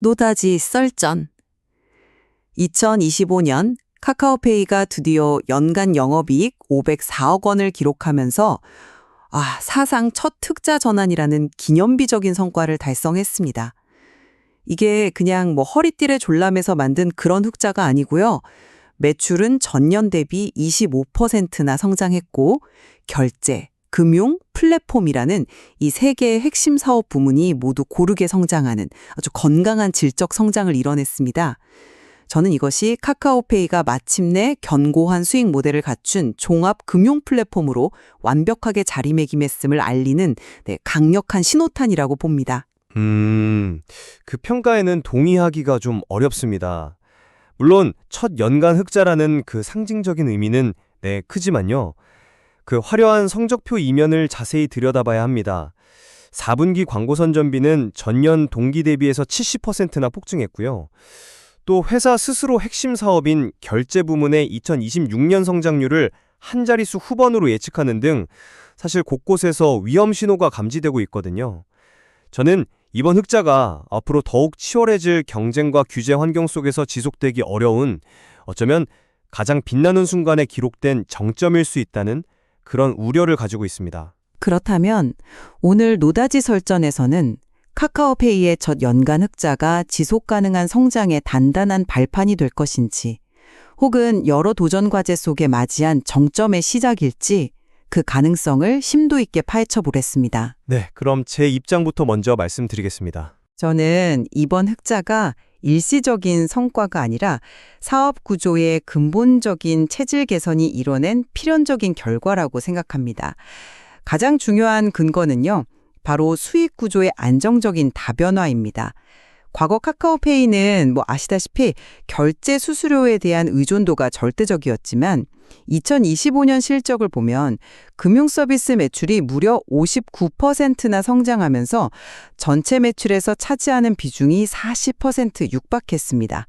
노다지 썰전. 2025년 카카오페이가 드디어 연간 영업이익 504억 원을 기록하면서 사상 첫 흑자 전환이라는 기념비적인 성과를 달성했습니다. 이게 그냥 허리띠를 졸라매서 만든 그런 흑자가 아니고요. 매출은 전년 대비 25%나 성장했고 결제, 금융, 플랫폼이라는 이 세 개의 핵심 사업 부문이 모두 고르게 성장하는 아주 건강한 질적 성장을 이뤄냈습니다. 저는 이것이 카카오페이가 마침내 견고한 수익 모델을 갖춘 종합 금융 플랫폼으로 완벽하게 자리매김했음을 알리는 강력한 신호탄이라고 봅니다. 그 평가에는 동의하기가 좀 어렵습니다. 물론 첫 연간 흑자라는 그 상징적인 의미는 크지만요. 그 화려한 성적표 이면을 자세히 들여다봐야 합니다. 4분기 광고 선전비는 전년 동기 대비해서 70%나 폭증했고요. 또 회사 스스로 핵심 사업인 결제 부문의 2026년 성장률을 한 자릿수 후반으로 예측하는 등 사실 곳곳에서 위험 신호가 감지되고 있거든요. 저는 이번 흑자가 앞으로 더욱 치열해질 경쟁과 규제 환경 속에서 지속되기 어려운 어쩌면 가장 빛나는 순간에 기록된 정점일 수 있다는 그런 우려를 가지고 있습니다. 그렇다면 오늘 노다지 설전에서는 카카오페이의 첫 연간 흑자가 지속 가능한 성장의 단단한 발판이 될 것인지, 혹은 여러 도전 과제 속에 맞이한 정점의 시작일지 그 가능성을 심도 있게 파헤쳐 보겠습니다. 네, 그럼 제 입장부터 먼저 말씀드리겠습니다. 저는 이번 흑자가 일시적인 성과가 아니라 사업 구조의 근본적인 체질 개선이 이뤄낸 필연적인 결과라고 생각합니다. 가장 중요한 근거는요, 바로 수익 구조의 안정적인 다변화입니다. 과거 카카오페이는 아시다시피 결제 수수료에 대한 의존도가 절대적이었지만 2025년 실적을 보면 금융 서비스 매출이 무려 59%나 성장하면서 전체 매출에서 차지하는 비중이 40% 육박했습니다.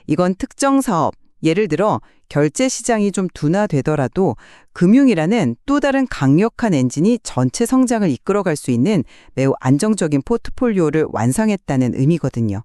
이건 특정 사업, 예를 들어 결제 시장이 좀 둔화되더라도 금융이라는 또 다른 강력한 엔진이 전체 성장을 이끌어갈 수 있는 매우 안정적인 포트폴리오를 완성했다는 의미거든요.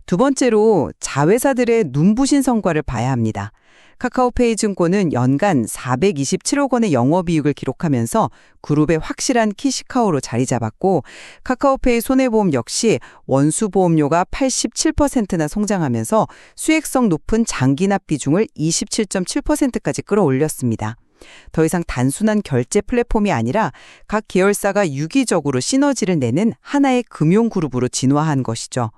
두 번째로 자회사들의 눈부신 성과를 봐야 합니다. 카카오페이 증권은 연간 427억 원의 영업이익을 기록하면서 그룹의 확실한 키시카우로 자리 잡았고, 카카오페이 손해보험 역시 원수보험료가 87%나 성장하면서 수익성 높은 장기납 비중을 27.7%까지 끌어올렸습니다. 더 이상 단순한 결제 플랫폼이 아니라 각 계열사가 유기적으로 시너지를 내는 하나의 금융그룹으로 진화한 것이죠.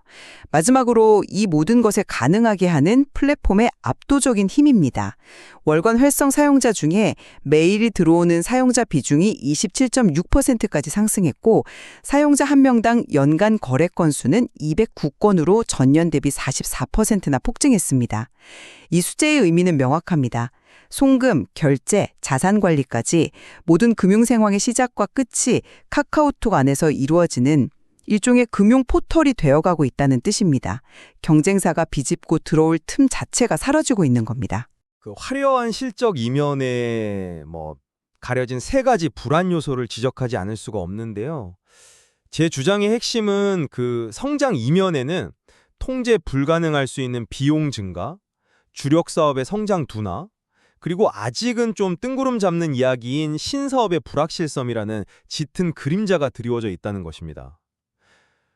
마지막으로 이 모든 것을 가능하게 하는 플랫폼의 압도적인 힘입니다. 월간 활성 사용자 중에 메일이 들어오는 사용자 비중이 27.6%까지 상승했고, 사용자 한 명당 연간 거래 건수는 209건으로 전년 대비 44%나 폭증했습니다. 이 숫자의 의미는 명확합니다. 송금, 결제, 자산 관리까지 모든 금융생활의 시작과 끝이 카카오톡 안에서 이루어지는 일종의 금융 포털이 되어가고 있다는 뜻입니다. 경쟁사가 비집고 들어올 틈 자체가 사라지고 있는 겁니다. 그 화려한 실적 이면에 가려진 세 가지 불안 요소를 지적하지 않을 수가 없는데요. 제 주장의 핵심은 그 성장 이면에는 통제 불가능할 수 있는 비용 증가, 주력 사업의 성장 둔화, 그리고 아직은 좀 뜬구름 잡는 이야기인 신사업의 불확실성이라는 짙은 그림자가 드리워져 있다는 것입니다.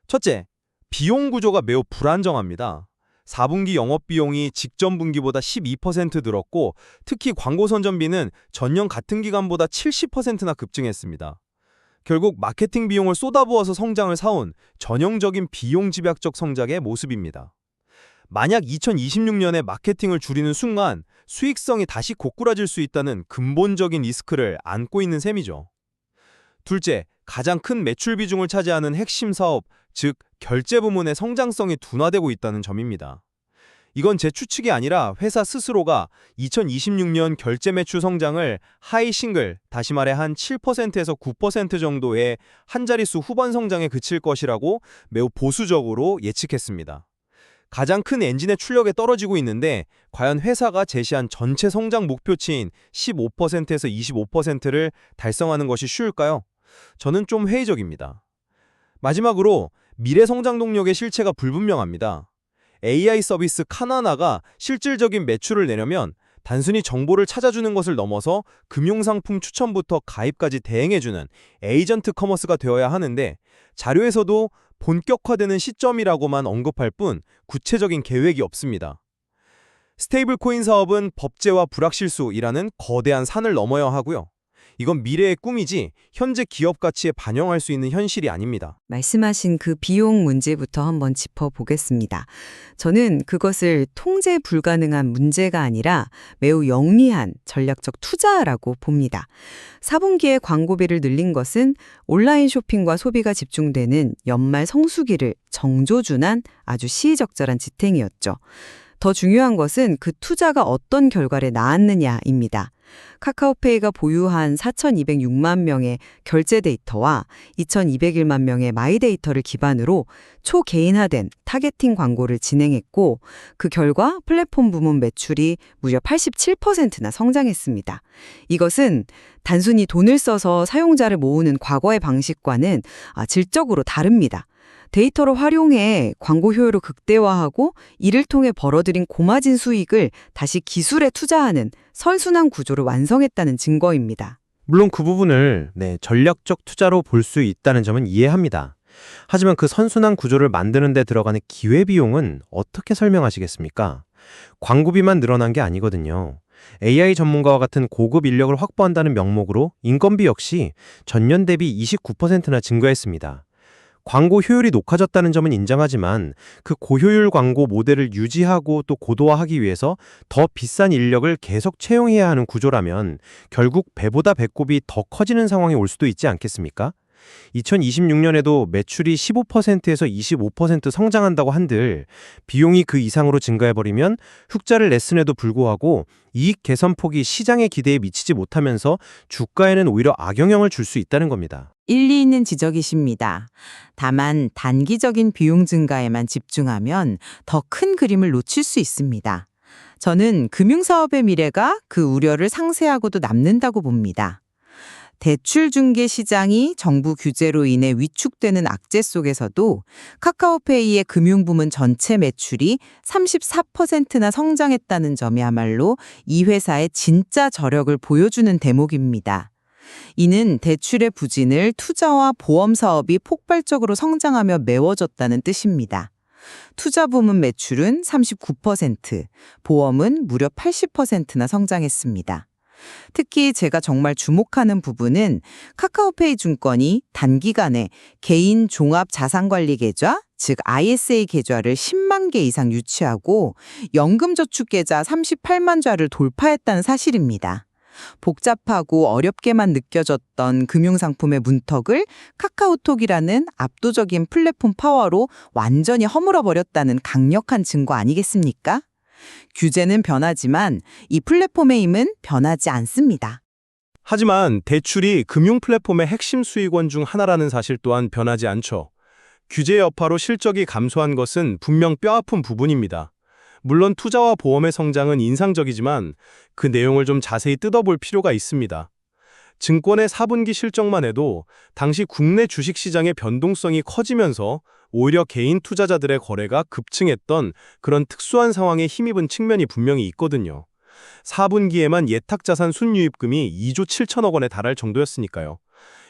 첫째, 비용 구조가 매우 불안정합니다. 4분기 영업비용이 직전 분기보다 12% 늘었고, 특히 광고 선전비는 전년 같은 기간보다 70%나 급증했습니다. 결국 마케팅 비용을 쏟아부어서 성장을 사온 전형적인 비용 집약적 성장의 모습입니다. 만약 2026년에 마케팅을 줄이는 순간 수익성이 다시 고꾸라질 수 있다는 근본적인 리스크를 안고 있는 셈이죠. 둘째, 가장 큰 매출 비중을 차지하는 핵심 사업, 즉 결제 부문의 성장성이 둔화되고 있다는 점입니다. 이건 제 추측이 아니라 회사 스스로가 2026년 결제 매출 성장을 하이 싱글, 다시 말해 한 7%에서 9% 정도의 한 자릿수 후반 성장에 그칠 것이라고 매우 보수적으로 예측했습니다. 가장 큰 엔진의 출력에 떨어지고 있는데 과연 회사가 제시한 전체 성장 목표치인 15%에서 25%를 달성하는 것이 쉬울까요? 저는 좀 회의적입니다. 마지막으로 미래 성장 동력의 실체가 불분명합니다. AI 서비스 카나나가 실질적인 매출을 내려면 단순히 정보를 찾아주는 것을 넘어서 금융상품 추천부터 가입까지 대행해주는 에이전트 커머스가 되어야 하는데 자료에서도 본격화되는 시점이라고만 언급할 뿐 구체적인 계획이 없습니다. 스테이블 코인 사업은 법제와 불확실수이라는 거대한 산을 넘어야 하고요. 이건 미래의 꿈이지 현재 기업 가치에 반영할 수 있는 현실이 아닙니다. 말씀하신 그 비용 문제부터 한번 짚어보겠습니다. 저는 그것을 통제 불가능한 문제가 아니라 매우 영리한 전략적 투자라고 봅니다. 4분기에 광고비를 늘린 것은 온라인 쇼핑과 소비가 집중되는 연말 성수기를 정조준한 아주 시의적절한 지탱이었죠. 더 중요한 것은 그 투자가 어떤 결과를 낳았느냐입니다. 카카오페이가 보유한 4,206만 명의 결제 데이터와 2,201만 명의 마이 데이터를 기반으로 초개인화된 타겟팅 광고를 진행했고 그 결과 플랫폼 부문 매출이 무려 87%나 성장했습니다. 이것은 단순히 돈을 써서 사용자를 모으는 과거의 방식과는 질적으로 다릅니다. 데이터를 활용해 광고 효율을 극대화하고 이를 통해 벌어들인 고마진 수익을 다시 기술에 투자하는 선순환 구조를 완성했다는 증거입니다. 물론 그 부분을 전략적 투자로 볼 수 있다는 점은 이해합니다. 하지만 그 선순환 구조를 만드는 데 들어가는 기회비용은 어떻게 설명하시겠습니까? 광고비만 늘어난 게 아니거든요. AI 전문가와 같은 고급 인력을 확보한다는 명목으로 인건비 역시 전년 대비 29%나 증가했습니다. 광고 효율이 높아졌다는 점은 인정하지만 그 고효율 광고 모델을 유지하고 또 고도화하기 위해서 더 비싼 인력을 계속 채용해야 하는 구조라면 결국 배보다 배꼽이 더 커지는 상황이 올 수도 있지 않겠습니까? 2026년에도 매출이 15%에서 25% 성장한다고 한들 비용이 그 이상으로 증가해버리면 흑자를 냈음에도 불구하고 이익 개선 폭이 시장의 기대에 미치지 못하면서 주가에는 오히려 악영향을 줄 수 있다는 겁니다. 일리 있는 지적이십니다. 다만 단기적인 비용 증가에만 집중하면 더 큰 그림을 놓칠 수 있습니다. 저는 금융사업의 미래가 그 우려를 상쇄하고도 남는다고 봅니다. 대출 중개 시장이 정부 규제로 인해 위축되는 악재 속에서도 카카오페이의 금융부문 전체 매출이 34%나 성장했다는 점이야말로 이 회사의 진짜 저력을 보여주는 대목입니다. 이는 대출의 부진을 투자와 보험 사업이 폭발적으로 성장하며 메워졌다는 뜻입니다. 투자 부문 매출은 39%, 보험은 무려 80%나 성장했습니다. 특히 제가 정말 주목하는 부분은 카카오페이 증권이 단기간에 개인 종합 자산관리 계좌, 즉 ISA 계좌를 10만 개 이상 유치하고 연금저축계좌 38만 좌를 돌파했다는 사실입니다. 복잡하고 어렵게만 느껴졌던 금융상품의 문턱을 카카오톡이라는 압도적인 플랫폼 파워로 완전히 허물어버렸다는 강력한 증거 아니겠습니까? 규제는 변하지만 이 플랫폼의 힘은 변하지 않습니다. 하지만 대출이 금융 플랫폼의 핵심 수익원 중 하나라는 사실 또한 변하지 않죠. 규제 여파로 실적이 감소한 것은 분명 뼈아픈 부분입니다. 물론 투자와 보험의 성장은 인상적이지만 그 내용을 좀 자세히 뜯어볼 필요가 있습니다. 증권의 4분기 실적만 해도 당시 국내 주식시장의 변동성이 커지면서 오히려 개인 투자자들의 거래가 급증했던 그런 특수한 상황에 힘입은 측면이 분명히 있거든요. 4분기에만 예탁자산 순유입금이 2조 7천억 원에 달할 정도였으니까요.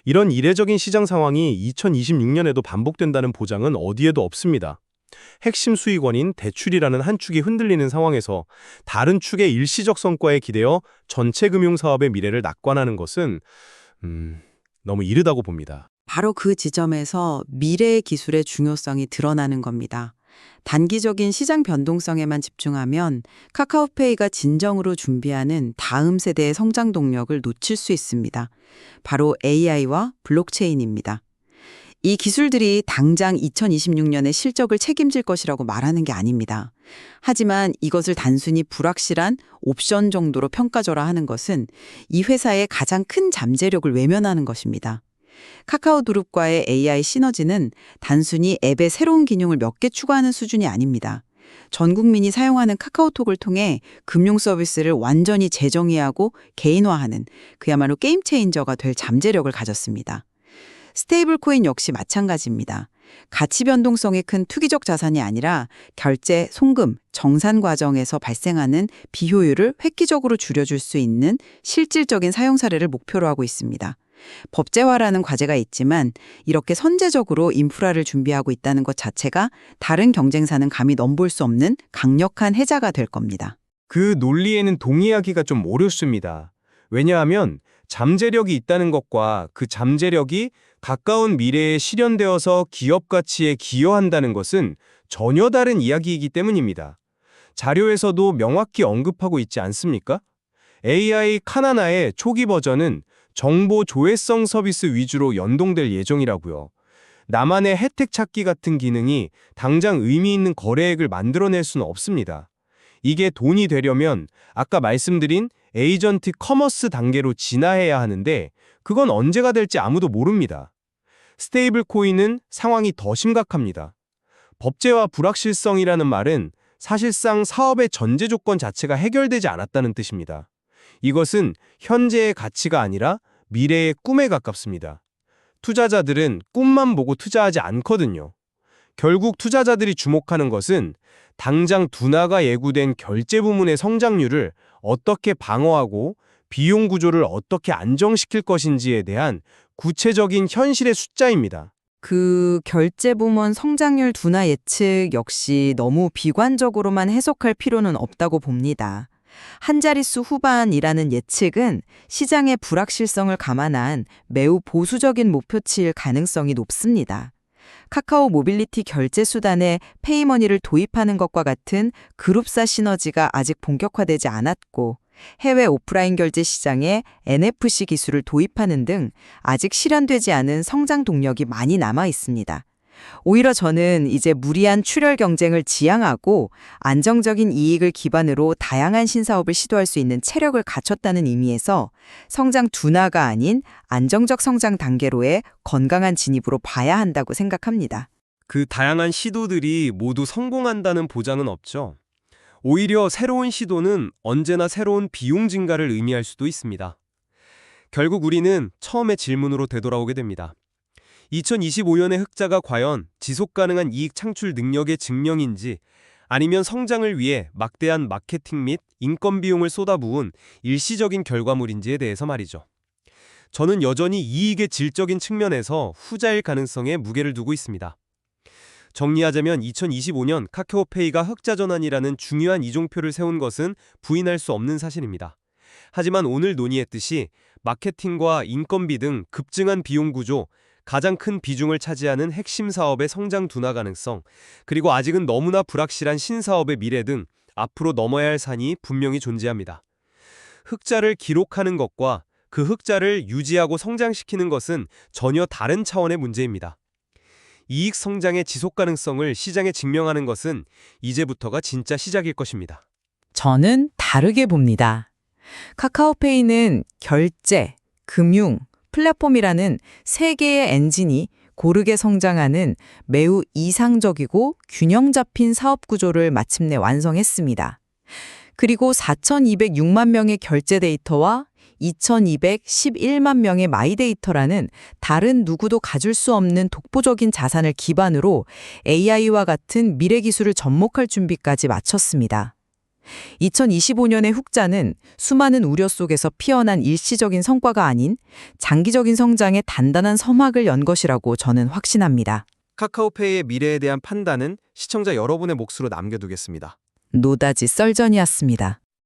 이런 이례적인 시장 상황이 2026년에도 반복된다는 보장은 어디에도 없습니다. 핵심 수익원인 대출이라는 한 축이 흔들리는 상황에서 다른 축의 일시적 성과에 기대어 전체 금융사업의 미래를 낙관하는 것은 너무 이르다고 봅니다. 바로 그 지점에서 미래의 기술의 중요성이 드러나는 겁니다. 단기적인 시장 변동성에만 집중하면 카카오페이가 진정으로 준비하는 다음 세대의 성장 동력을 놓칠 수 있습니다. 바로 AI와 블록체인입니다. 이 기술들이 당장 2026년의 실적을 책임질 것이라고 말하는 게 아닙니다. 하지만 이것을 단순히 불확실한 옵션 정도로 평가줘라 하는 것은 이 회사의 가장 큰 잠재력을 외면하는 것입니다. 카카오그룹과의 AI 시너지는 단순히 앱의 새로운 기능을 몇 개 추가하는 수준이 아닙니다. 전 국민이 사용하는 카카오톡을 통해 금융 서비스를 완전히 재정의하고 개인화하는 그야말로 게임 체인저가 될 잠재력을 가졌습니다. 스테이블 코인 역시 마찬가지입니다. 가치 변동성이 큰 투기적 자산이 아니라 결제, 송금, 정산 과정에서 발생하는 비효율을 획기적으로 줄여줄 수 있는 실질적인 사용 사례를 목표로 하고 있습니다. 법제화라는 과제가 있지만 이렇게 선제적으로 인프라를 준비하고 있다는 것 자체가 다른 경쟁사는 감히 넘볼 수 없는 강력한 해자가 될 겁니다. 그 논리에는 동의하기가 좀 어렵습니다. 왜냐하면 잠재력이 있다는 것과 그 잠재력이 가까운 미래에 실현되어서 기업 가치에 기여한다는 것은 전혀 다른 이야기이기 때문입니다. 자료에서도 명확히 언급하고 있지 않습니까? AI 카나나의 초기 버전은 정보 조회성 서비스 위주로 연동될 예정이라고요. 나만의 혜택 찾기 같은 기능이 당장 의미 있는 거래액을 만들어낼 수는 없습니다. 이게 돈이 되려면 아까 말씀드린 에이전트 커머스 단계로 진화해야 하는데 그건 언제가 될지 아무도 모릅니다. 스테이블 코인은 상황이 더 심각합니다. 법제화 불확실성이라는 말은 사실상 사업의 전제 조건 자체가 해결되지 않았다는 뜻입니다. 이것은 현재의 가치가 아니라 미래의 꿈에 가깝습니다. 투자자들은 꿈만 보고 투자하지 않거든요. 결국 투자자들이 주목하는 것은 당장 둔화가 예고된 결제 부문의 성장률을 어떻게 방어하고 비용 구조를 어떻게 안정시킬 것인지에 대한 구체적인 현실의 숫자입니다. 그 결제 부문 성장률 둔화 예측 역시 너무 비관적으로만 해석할 필요는 없다고 봅니다. 한 자릿수 후반이라는 예측은 시장의 불확실성을 감안한 매우 보수적인 목표치일 가능성이 높습니다. 카카오 모빌리티 결제 수단에 페이머니를 도입하는 것과 같은 그룹사 시너지가 아직 본격화되지 않았고 해외 오프라인 결제 시장에 NFC 기술을 도입하는 등 아직 실현되지 않은 성장 동력이 많이 남아 있습니다. 오히려 저는 이제 무리한 출혈 경쟁을 지양하고 안정적인 이익을 기반으로 다양한 신사업을 시도할 수 있는 체력을 갖췄다는 의미에서 성장 둔화가 아닌 안정적 성장 단계로의 건강한 진입으로 봐야 한다고 생각합니다. 그 다양한 시도들이 모두 성공한다는 보장은 없죠. 오히려 새로운 시도는 언제나 새로운 비용 증가를 의미할 수도 있습니다. 결국 우리는 처음의 질문으로 되돌아오게 됩니다. 2025년의 흑자가 과연 지속가능한 이익 창출 능력의 증명인지 아니면 성장을 위해 막대한 마케팅 및 인건 비용을 쏟아부은 일시적인 결과물인지에 대해서 말이죠. 저는 여전히 이익의 질적인 측면에서 후자일 가능성에 무게를 두고 있습니다. 정리하자면 2025년 카카오페이가 흑자 전환이라는 중요한 이종표를 세운 것은 부인할 수 없는 사실입니다. 하지만 오늘 논의했듯이 마케팅과 인건비 등 급증한 비용 구조, 가장 큰 비중을 차지하는 핵심 사업의 성장 둔화 가능성, 그리고 아직은 너무나 불확실한 신사업의 미래 등 앞으로 넘어야 할 산이 분명히 존재합니다. 흑자를 기록하는 것과 그 흑자를 유지하고 성장시키는 것은 전혀 다른 차원의 문제입니다. 이익 성장의 지속 가능성을 시장에 증명하는 것은 이제부터가 진짜 시작일 것입니다. 저는 다르게 봅니다. 카카오페이는 결제, 금융, 플랫폼이라는 세 개의 엔진이 고르게 성장하는 매우 이상적이고 균형 잡힌 사업 구조를 마침내 완성했습니다. 그리고 4,206만 명의 결제 데이터와 2,211만 명의 마이 데이터라는 다른 누구도 가질 수 없는 독보적인 자산을 기반으로 AI와 같은 미래 기술을 접목할 준비까지 마쳤습니다. 2025년의 흑자는 수많은 우려 속에서 피어난 일시적인 성과가 아닌 장기적인 성장의 단단한 서막을 연 것이라고 저는 확신합니다. 카카오페이의 미래에 대한 판단은 시청자 여러분의 몫으로 남겨두겠습니다. 노다지 썰전이었습니다.